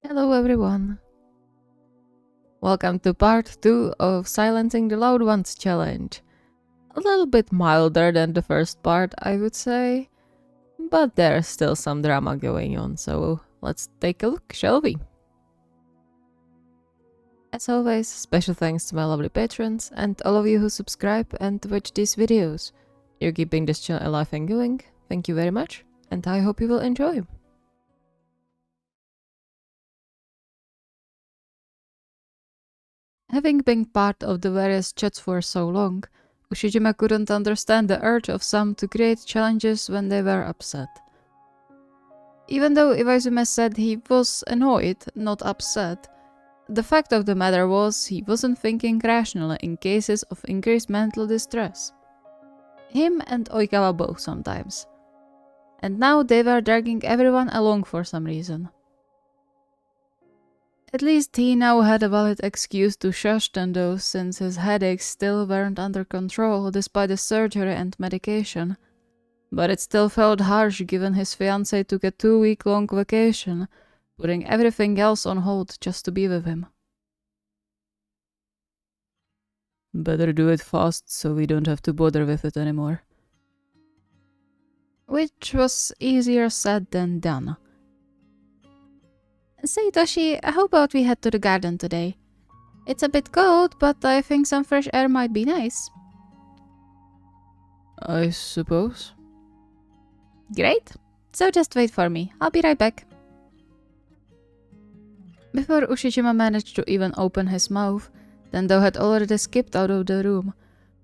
Hello everyone. Welcome to part 2 of Silencing the Loud Ones challenge. A little bit milder than the first part, I would say, but there's still some drama going on, so let's take a look, shall we? As always, special thanks to my lovely patrons and all of you who subscribe and watch these videos. You're keeping this channel alive and going. Thank you very much, and I hope you will enjoy. Having been part of the various chats for so long, Ushijima couldn't understand the urge of some to create challenges when they were upset. Even though Iwaizumi said he was annoyed, not upset, the fact of the matter was he wasn't thinking rationally in cases of increased mental distress. Him and Oikawa both sometimes. And now they were dragging everyone along for some reason. At least he now had a valid excuse to shush Tendo since his headaches still weren't under control despite the surgery and medication. But it still felt harsh given his fiancée took a 2-week-long vacation, putting everything else on hold just to be with him. Better do it fast so we don't have to bother with it anymore. Which was easier said than done. Say, Toshi, how about we head to the garden today? It's a bit cold, but I think some fresh air might be nice. I suppose. Great. So just wait for me. I'll be right back. Before Ushijima managed to even open his mouth, Tendo had already skipped out of the room,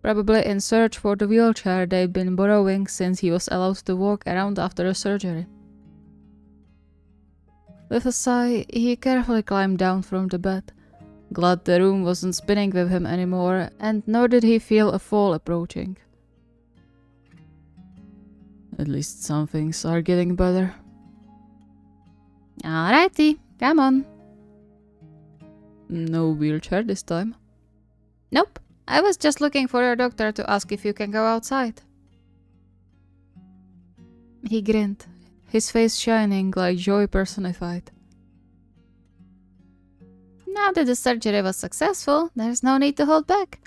probably in search for the wheelchair they'd been borrowing since he was allowed to walk around after the surgery. With a sigh, he carefully climbed down from the bed, glad the room wasn't spinning with him anymore, and nor did he feel a fall approaching. At least some things are getting better. Alrighty, come on. No wheelchair this time? Nope, I was just looking for your doctor to ask if you can go outside. He grinned, his face shining like joy personified. Now that the surgery was successful, there's no need to hold back.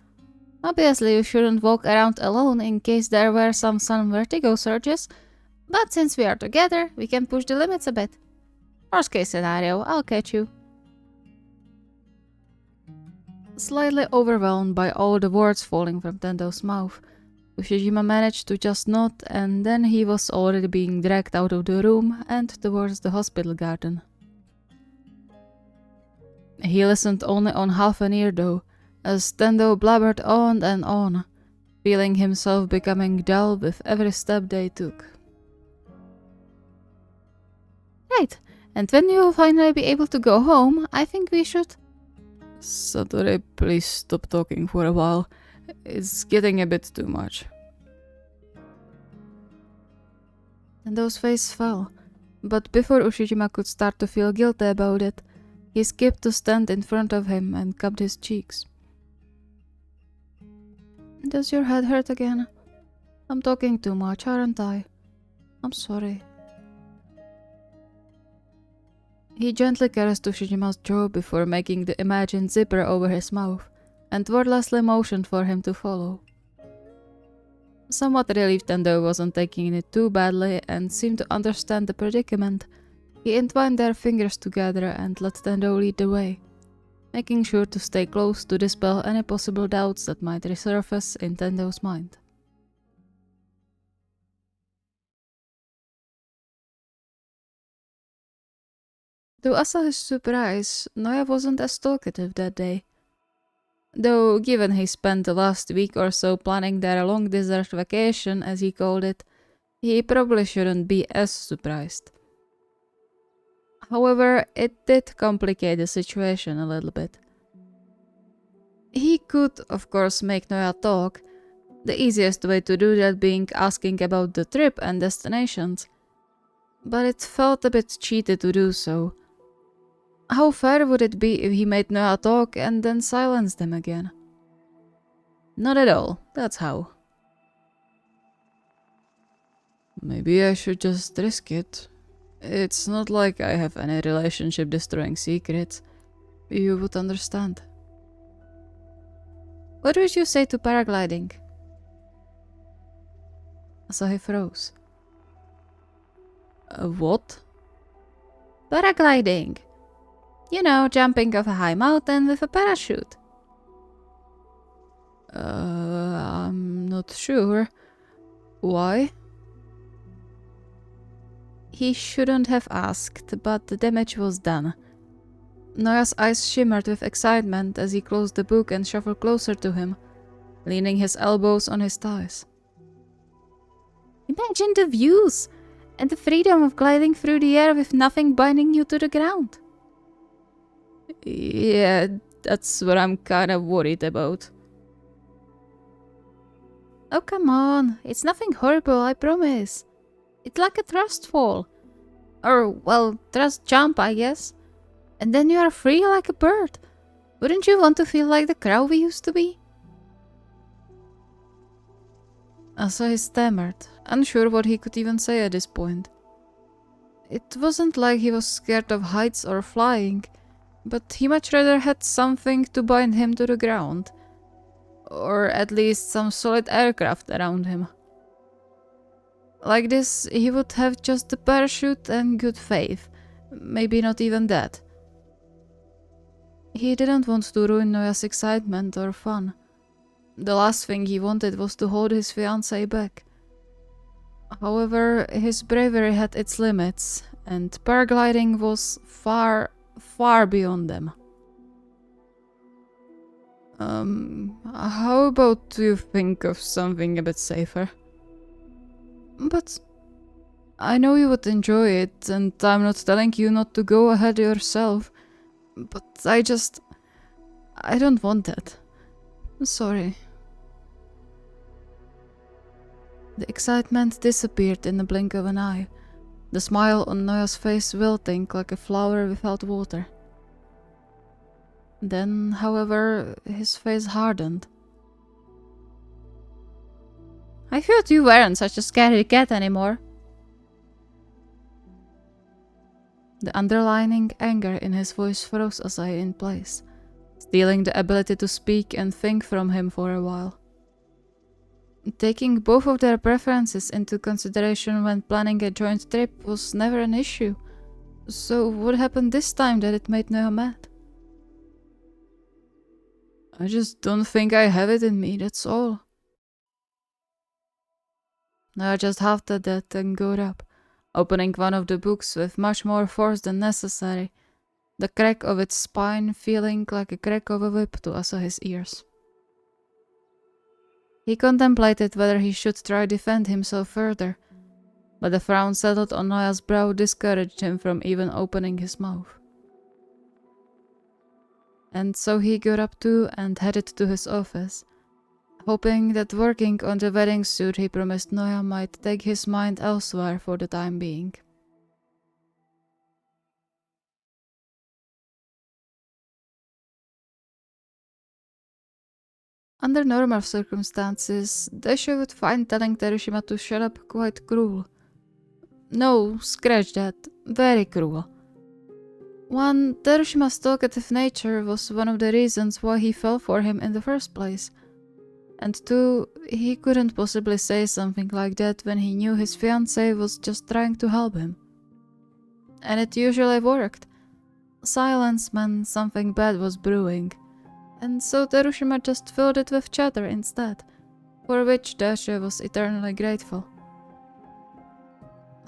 Obviously, you shouldn't walk around alone in case there were some sudden vertigo surges, but since we are together, we can push the limits a bit. Worst case scenario, I'll catch you. Slightly overwhelmed by all the words falling from Tendo's mouth, Ushijima managed to just nod, and then he was already being dragged out of the room and towards the hospital garden. He listened only on half an ear though, as Tendo blabbered on and on, feeling himself becoming dull with every step they took. Right, and when you'll finally be able to go home, I think we should... Satori, please stop talking for a while. It's getting a bit too much. Tendo's face fell, but before Ushijima could start to feel guilty about it, he skipped to stand in front of him and cupped his cheeks. Does your head hurt again? I'm talking too much, aren't I? I'm sorry. He gently caressed Ushijima's jaw before making the imagined zipper over his mouth, and wordlessly motioned for him to follow. Somewhat relieved Tendo wasn't taking it too badly and seemed to understand the predicament, he entwined their fingers together and let Tendo lead the way, making sure to stay close to dispel any possible doubts that might resurface in Tendo's mind. To Asahi's surprise, Noya wasn't as talkative that day. Though, given he spent the last week or so planning their long desert vacation, as he called it, he probably shouldn't be as surprised. However, it did complicate the situation a little bit. He could, of course, make Noya talk, the easiest way to do that being asking about the trip and destinations, but it felt a bit cheaty to do so. How fair would it be if he made Noya talk and then silenced them again? Not at all, that's how. Maybe I should just risk it. It's not like I have any relationship-destroying secrets. You would understand. What would you say to paragliding? Asahi froze. What? Paragliding. You know, jumping off a high mountain with a parachute. I'm not sure. Why? He shouldn't have asked, but the damage was done. Noya's eyes shimmered with excitement as he closed the book and shuffled closer to him, leaning his elbows on his thighs. Imagine the views and the freedom of gliding through the air with nothing binding you to the ground. Yeah, that's what I'm kinda worried about. Oh, come on. It's nothing horrible, I promise. It's like a thrust fall. Or, well, thrust jump, I guess. And then you are free like a bird. Wouldn't you want to feel like the crow we used to be? Asahi stammered, unsure what he could even say at this point. It wasn't like he was scared of heights or flying, but he much rather had something to bind him to the ground. Or at least some solid aircraft around him. Like this, he would have just the parachute and good faith. Maybe not even that. He didn't want to ruin Noya's excitement or fun. The last thing he wanted was to hold his fiancée back. However, his bravery had its limits, and paragliding was far, far beyond them. How about you think of something a bit safer? But I know you would enjoy it, and I'm not telling you not to go ahead yourself, but I don't want that. Sorry. The excitement disappeared in the blink of an eye, the smile on Noya's face wilting like a flower without water. Then, however, his face hardened. I thought you weren't such a scary cat anymore. The underlining anger in his voice froze Asahi in place, stealing the ability to speak and think from him for a while. Taking both of their preferences into consideration when planning a joint trip was never an issue, so what happened this time that it made Noya mad? I just don't think I have it in me, that's all. Noya just huffed at that and got up, opening one of the books with much more force than necessary, the crack of its spine feeling like a crack of a whip to Asahi's ears. He contemplated whether he should try defend himself further, but the frown settled on Noya's brow discouraged him from even opening his mouth. And so he got up too and headed to his office, hoping that working on the wedding suit he promised Noya might take his mind elsewhere for the time being. Under normal circumstances, Daisho would find telling Terushima to shut up quite cruel. No, scratch that. Very cruel. One, Terushima's talkative nature was one of the reasons why he fell for him in the first place. And two, he couldn't possibly say something like that when he knew his fiancée was just trying to help him. And it usually worked. Silence meant something bad was brewing, and so Terushima just filled it with chatter instead, for which Daisho was eternally grateful.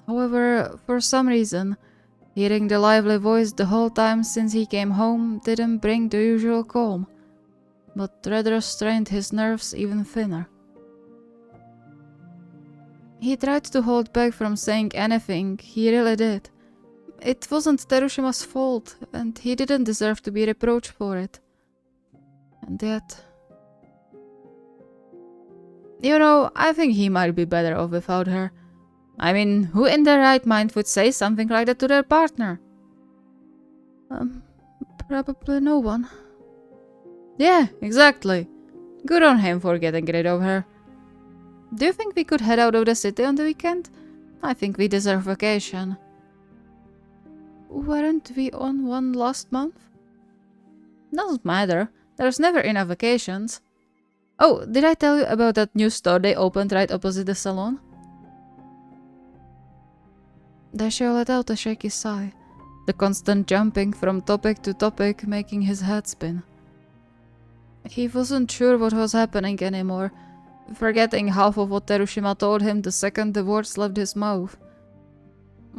However, for some reason, hearing the lively voice the whole time since he came home didn't bring the usual calm, but rather strained his nerves even thinner. He tried to hold back from saying anything, he really did. It wasn't Terushima's fault, and he didn't deserve to be reproached for it. And yet... You know, I think he might be better off without her. I mean, who in their right mind would say something like that to their partner? Probably no one. Yeah, exactly. Good on him for getting rid of her. Do you think we could head out of the city on the weekend? I think we deserve vacation. Weren't we on one last month? Doesn't matter. There's never enough vacations. Oh, did I tell you about that new store they opened right opposite the salon? Daisho let out a shaky sigh, the constant jumping from topic to topic making his head spin. He wasn't sure what was happening anymore, forgetting half of what Terushima told him the second the words left his mouth.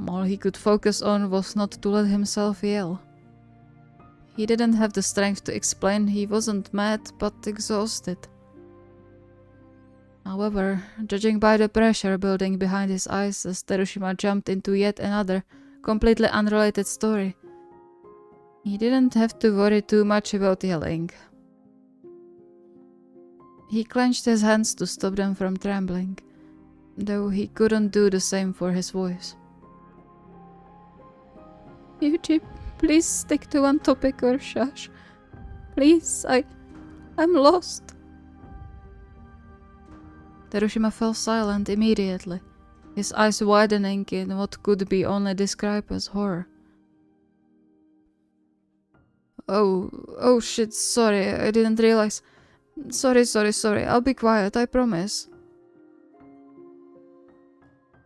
All he could focus on was not to let himself yell. He didn't have the strength to explain he wasn't mad, but exhausted. However, judging by the pressure building behind his eyes as Terushima jumped into yet another, completely unrelated story, he didn't have to worry too much about yelling. He clenched his hands to stop them from trembling, though he couldn't do the same for his voice. Yuji, please stick to one topic or shush. Please, I'm lost. Terushima fell silent immediately, his eyes widening in what could be only described as horror. Oh shit, sorry, I didn't realize. Sorry, I'll be quiet, I promise.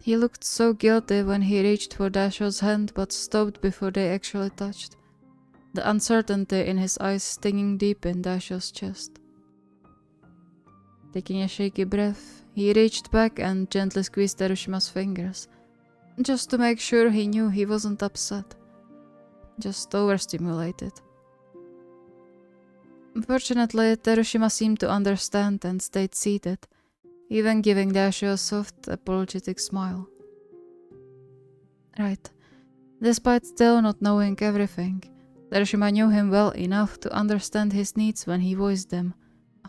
He looked so guilty when he reached for Daisho's hand but stopped before they actually touched, the uncertainty in his eyes stinging deep in Daisho's chest. Taking a shaky breath, he reached back and gently squeezed Terushima's fingers, just to make sure he knew he wasn't upset, just overstimulated. Fortunately, Terushima seemed to understand and stayed seated, even giving Daisho a soft, apologetic smile. Right. Despite still not knowing everything, Terushima knew him well enough to understand his needs when he voiced them,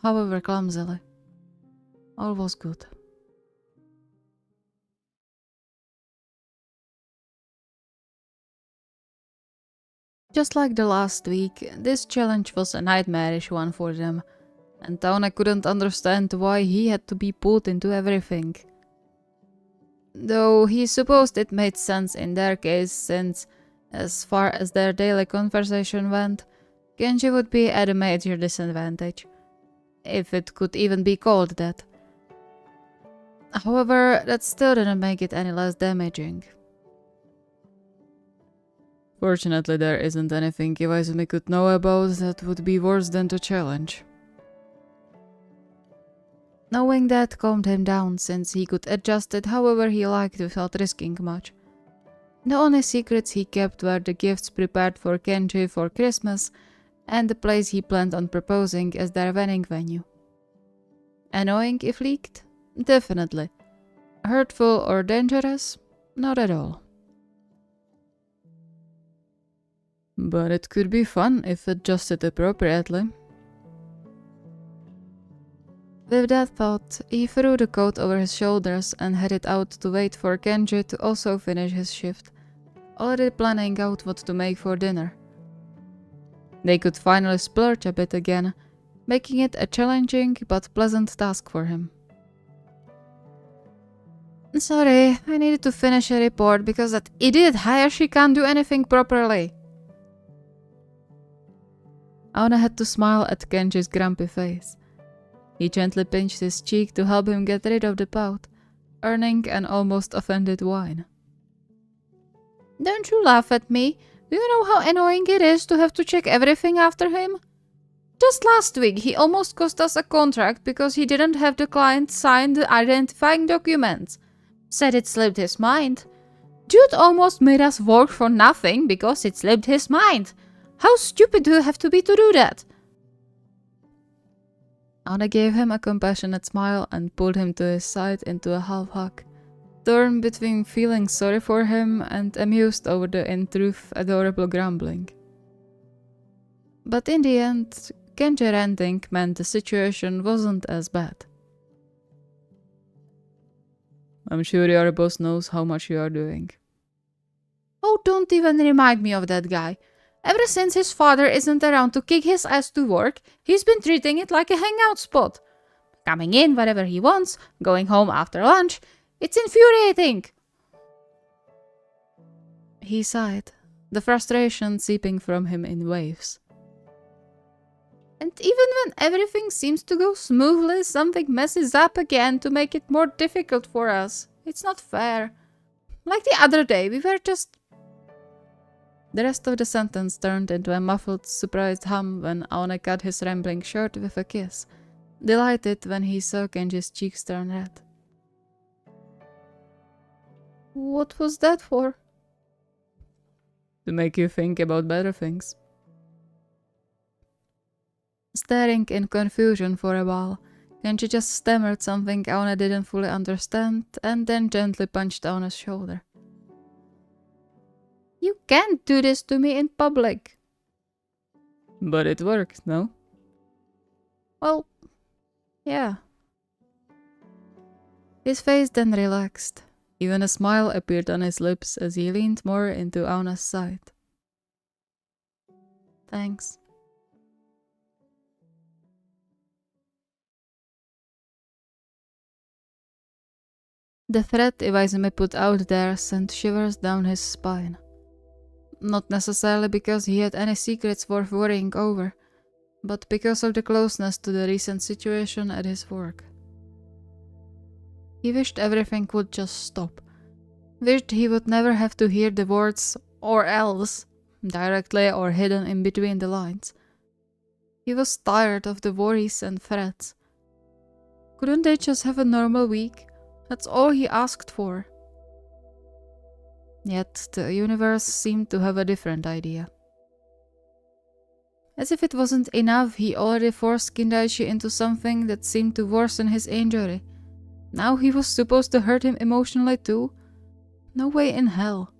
however clumsily. All was good. Just like the last week, this challenge was a nightmarish one for them, and Aone couldn't understand why he had to be pulled into everything. Though he supposed it made sense in their case since, as far as their daily conversation went, Genji would be at a major disadvantage, if it could even be called that. However, that still didn't make it any less damaging. Fortunately, there isn't anything Iwaizumi could know about that would be worse than the challenge. Knowing that calmed him down, since he could adjust it however he liked without risking much. The only secrets he kept were the gifts prepared for Kenji for Christmas and the place he planned on proposing as their wedding venue. Annoying if leaked? Definitely. Hurtful or dangerous? Not at all. But it could be fun if adjusted appropriately. With that thought, he threw the coat over his shoulders and headed out to wait for Kenji to also finish his shift, already planning out what to make for dinner. They could finally splurge a bit again, making it a challenging but pleasant task for him. Sorry, I needed to finish a report because that idiot Hayashi can't do anything properly. Aone had to smile at Kenji's grumpy face. He gently pinched his cheek to help him get rid of the pout, earning an almost offended whine. Don't you laugh at me. Do you know how annoying it is to have to check everything after him? Just last week he almost cost us a contract because he didn't have the client sign the identifying documents. Said it slipped his mind. Dude almost made us work for nothing because it slipped his mind. How stupid do you have to be to do that? Aone gave him a compassionate smile and pulled him to his side into a half hug, torn between feeling sorry for him and amused over the in truth adorable grumbling. But in the end, Kenji ranting meant the situation wasn't as bad. I'm sure your boss knows how much you are doing. Oh, don't even remind me of that guy. Ever since his father isn't around to kick his ass to work, he's been treating it like a hangout spot. Coming in whenever he wants, going home after lunch. It's infuriating. He sighed, the frustration seeping from him in waves. And even when everything seems to go smoothly, something messes up again to make it more difficult for us. It's not fair. Like the other day, we were just... The rest of the sentence turned into a muffled, surprised hum when Aone cut his rambling short with a kiss, delighted when he saw Kenji's cheeks turn red. What was that for? To make you think about better things. Staring in confusion for a while, Kenji just stammered something Aone didn't fully understand and then gently punched Aone's shoulder. You can't do this to me in public. But it worked, no? Well, yeah. His face then relaxed. Even a smile appeared on his lips as he leaned more into Aone's side. Thanks. The threat Iwaizumi put out there sent shivers down his spine. Not necessarily because he had any secrets worth worrying over, but because of the closeness to the recent situation at his work. He wished everything would just stop. Wished he would never have to hear the words "or else," directly or hidden in between the lines. He was tired of the worries and threats. Couldn't they just have a normal week? That's all he asked for. Yet the universe seemed to have a different idea. As if it wasn't enough, he already forced Kindaichi into something that seemed to worsen his injury. Now he was supposed to hurt him emotionally too? No way in hell.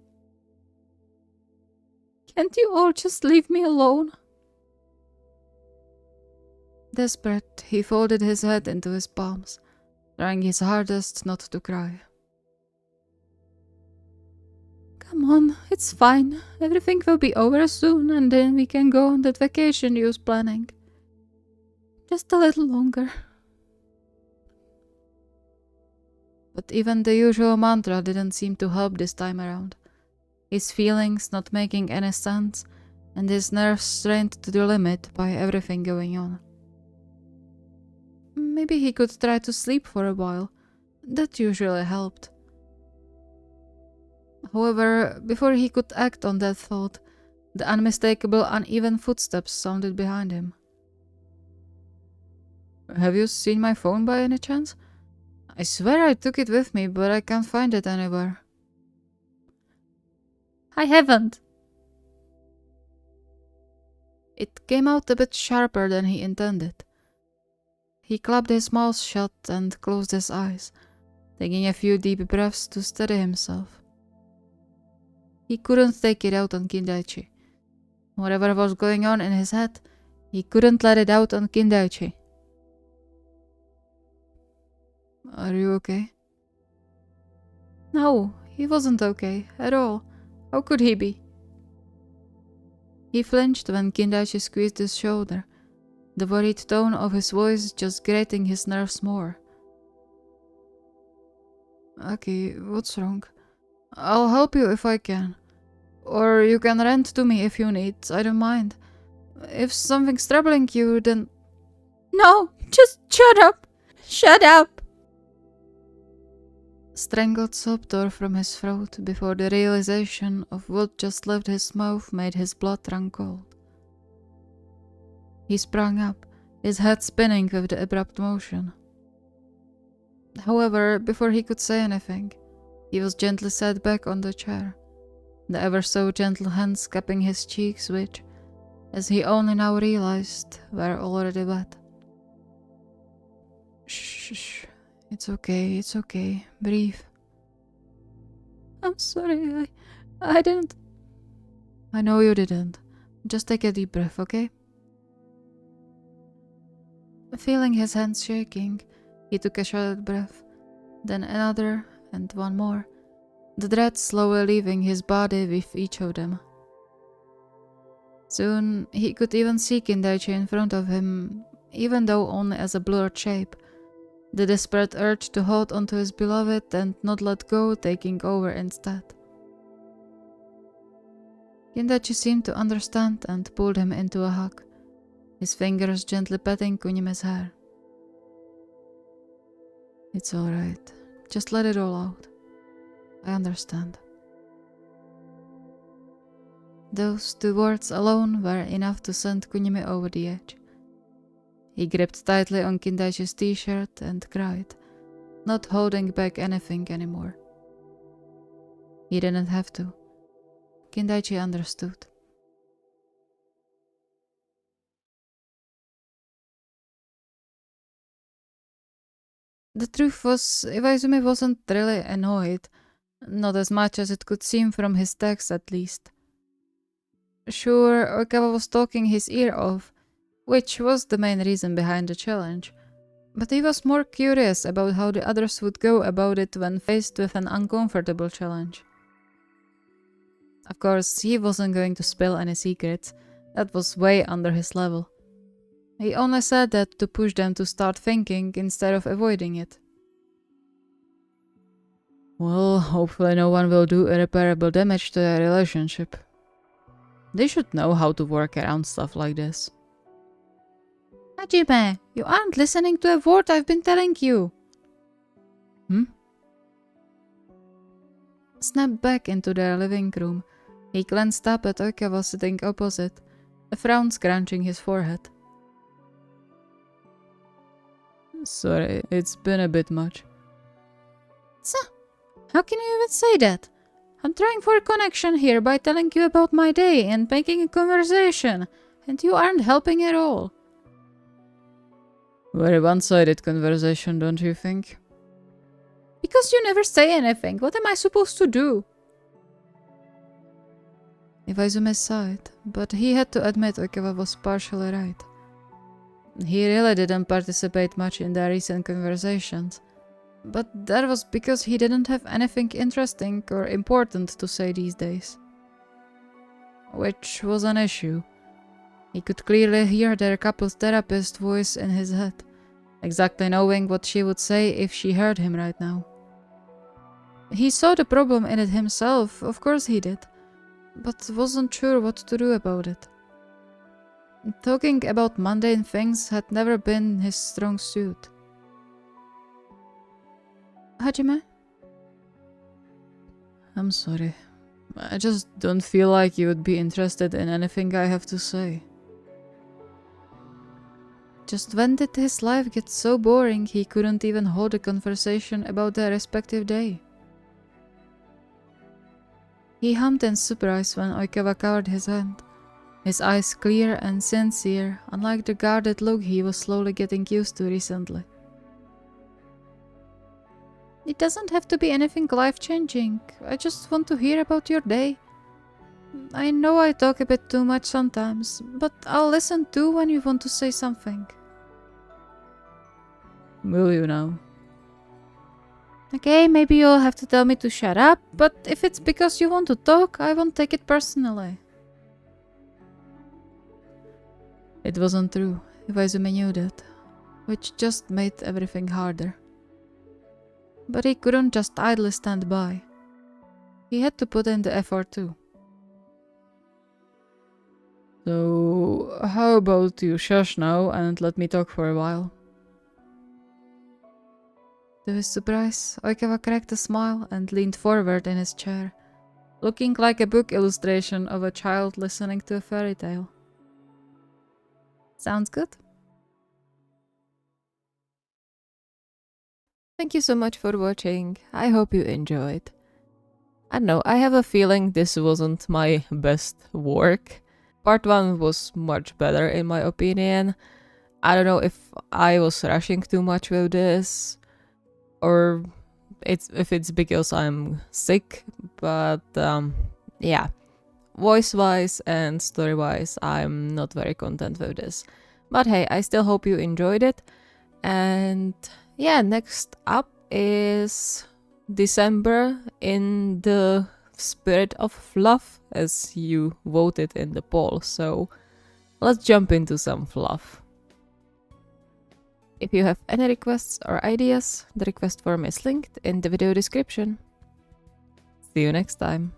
Can't you all just leave me alone? Desperate, he folded his head into his palms, trying his hardest not to cry. Come on, it's fine. Everything will be over soon and then we can go on that vacation you was planning. Just a little longer. But even the usual mantra didn't seem to help this time around. His feelings not making any sense and his nerves strained to the limit by everything going on. Maybe he could try to sleep for a while. That usually helped. However, before he could act on that thought, the unmistakable uneven footsteps sounded behind him. Have you seen my phone by any chance? I swear I took it with me, but I can't find it anywhere. I haven't. It came out a bit sharper than he intended. He clapped his mouth shut and closed his eyes, taking a few deep breaths to steady himself. He couldn't take it out on Kindaichi. Whatever was going on in his head, he couldn't let it out on Kindaichi. Are you okay? No, he wasn't okay at all. How could he be? He flinched when Kindaichi squeezed his shoulder, the worried tone of his voice just grating his nerves more. Aki, what's wrong? I'll help you if I can. Or you can rent to me if you need, I don't mind. If something's troubling you, then... No, just shut up! Shut up! Strangled sob tore from his throat before the realization of what just left his mouth made his blood run cold. He sprang up, his head spinning with the abrupt motion. However, before he could say anything, he was gently set back on the chair, the ever so gentle hands cupping his cheeks which, as he only now realized, were already wet. Shh. It's okay. Breathe. I'm sorry, I didn't... I know you didn't. Just take a deep breath, okay? Feeling his hands shaking, he took a short breath, then another, and one more, the dread slowly leaving his body with each of them. Soon, he could even see Kindaichi in front of him, even though only as a blurred shape, the desperate urge to hold onto his beloved and not let go taking over instead. Kindaichi seemed to understand and pulled him into a hug, his fingers gently patting Kunimi's hair. It's alright. Just let it all out. I understand. Those 2 words alone were enough to send Kunimi over the edge. He gripped tightly on Kindaichi's t-shirt and cried, not holding back anything anymore. He didn't have to. Kindaichi understood. The truth was, Iwaizumi wasn't really annoyed, not as much as it could seem from his text at least. Sure, Oikawa was talking his ear off, which was the main reason behind the challenge, but he was more curious about how the others would go about it when faced with an uncomfortable challenge. Of course, he wasn't going to spill any secrets, that was way under his level. He only said that to push them to start thinking instead of avoiding it. Well, hopefully no one will do irreparable damage to their relationship. They should know how to work around stuff like this. Hajime, you aren't listening to a word I've been telling you. Snapped back into their living room, he glanced up at Oikawa sitting opposite, a frown scrunching his forehead. Sorry, it's been a bit much. So, how can you even say that? I'm trying for a connection here by telling you about my day and making a conversation, and you aren't helping at all. Very one-sided conversation, don't you think? Because you never say anything, what am I supposed to do? Iwaizumi sighed, but he had to admit Oikawa was partially right. He really didn't participate much in their recent conversations, but that was because he didn't have anything interesting or important to say these days. Which was an issue. He could clearly hear their couple's therapist's voice in his head, exactly knowing what she would say if she heard him right now. He saw the problem in it himself, of course he did, but wasn't sure what to do about it. Talking about mundane things had never been his strong suit. Hajime? I'm sorry. I just don't feel like you would be interested in anything I have to say. Just when did his life get so boring he couldn't even hold a conversation about their respective day? He hummed in surprise when Oikawa covered his hand, his eyes clear and sincere, unlike the guarded look he was slowly getting used to recently. It doesn't have to be anything life-changing. I just want to hear about your day. I know I talk a bit too much sometimes, but I'll listen too when you want to say something. Will you now? Okay, maybe you'll have to tell me to shut up, but if it's because you want to talk, I won't take it personally. It wasn't true. Iwaizumi knew that, which just made everything harder. But he couldn't just idly stand by. He had to put in the effort too. So, how about you shush now and let me talk for a while? To his surprise, Oikawa cracked a smile and leaned forward in his chair, looking like a book illustration of a child listening to a fairy tale. Sounds good? Thank you so much for watching. I hope you enjoyed. I don't know, I have a feeling this wasn't my best work. Part 1 was much better in my opinion. I don't know if I was rushing too much with this, or if it's because I'm sick, but yeah. Voice-wise and story-wise, I'm not very content with this. But hey, I still hope you enjoyed it. And yeah, next up is December in the spirit of fluff, as you voted in the poll. So let's jump into some fluff. If you have any requests or ideas, the request form is linked in the video description. See you next time.